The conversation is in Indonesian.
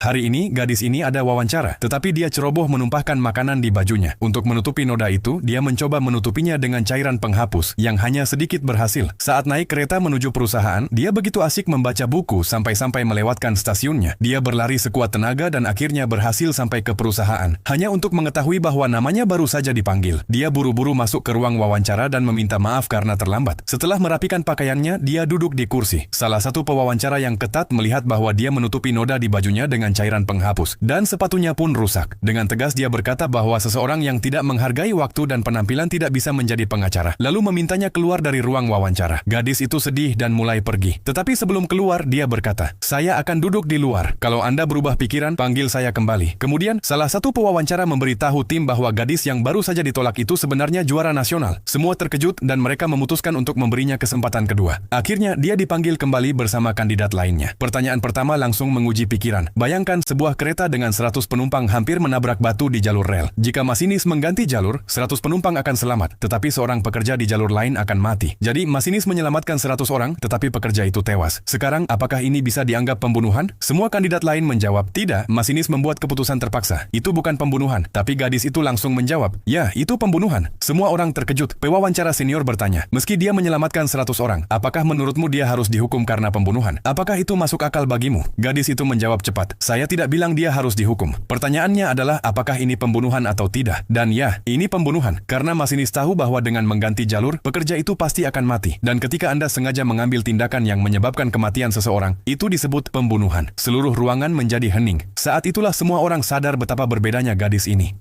Hari ini, gadis ini ada wawancara, tetapi dia ceroboh menumpahkan makanan di bajunya. Untuk menutupi noda itu, dia mencoba menutupinya dengan cairan penghapus, yang hanya sedikit berhasil. Saat naik kereta menuju perusahaan, dia begitu asik membaca buku sampai-sampai melewatkan stasiunnya. Dia berlari sekuat tenaga dan akhirnya berhasil sampai ke perusahaan. Hanya untuk mengetahui bahwa namanya baru saja dipanggil. Dia buru-buru masuk ke ruang wawancara dan meminta maaf karena terlambat. Setelah merapikan pakaiannya, dia duduk di kursi. Salah satu pewawancara yang ketat melihat bahwa dia menutupi noda di bajunya dengan cairan penghapus, dan sepatunya pun rusak. Dengan tegas dia berkata bahwa seseorang yang tidak menghargai waktu dan penampilan tidak bisa menjadi pengacara, lalu memintanya keluar dari ruang wawancara. Gadis itu sedih dan mulai pergi. Tetapi sebelum keluar, dia berkata, "Saya akan duduk di luar. Kalau Anda berubah pikiran, panggil saya kembali." Kemudian, salah satu pewawancara memberitahu tim bahwa gadis yang baru saja ditolak itu sebenarnya juara nasional. Semua terkejut dan mereka memutuskan untuk memberinya kesempatan kedua. Akhirnya, dia dipanggil kembali bersama kandidat lainnya. Pertanyaan pertama langsung menguji pikiran. Bayangkan sebuah kereta dengan 100 penumpang hampir menabrak batu di jalur rel. Jika masinis mengganti jalur, 100 penumpang akan selamat, tetapi seorang pekerja di jalur lain akan mati. Jadi, masinis menyelamatkan 100 orang, tetapi pekerja itu tewas. Sekarang, apakah ini bisa dianggap pembunuhan? Semua kandidat lain menjawab, tidak, masinis membuat keputusan terpaksa. Itu bukan pembunuhan. Tapi gadis itu langsung menjawab, ya, itu pembunuhan. Semua orang terkejut. Pewawancara senior bertanya, meski dia menyelamatkan 100 orang, apakah menurutmu dia harus dihukum karena pembunuhan? Apakah itu masuk akal bagimu? Gadis itu menjawab cepat, saya tidak bilang dia harus dihukum. Pertanyaannya adalah apakah ini pembunuhan atau tidak? Dan ya, ini pembunuhan. Karena masinis tahu bahwa dengan mengganti jalur, pekerja itu pasti akan mati. Dan ketika Anda sengaja mengambil tindakan yang menyebabkan kematian seseorang, itu disebut pembunuhan. Seluruh ruangan menjadi hening. Saat itulah semua orang sadar betapa berbedanya gadis ini.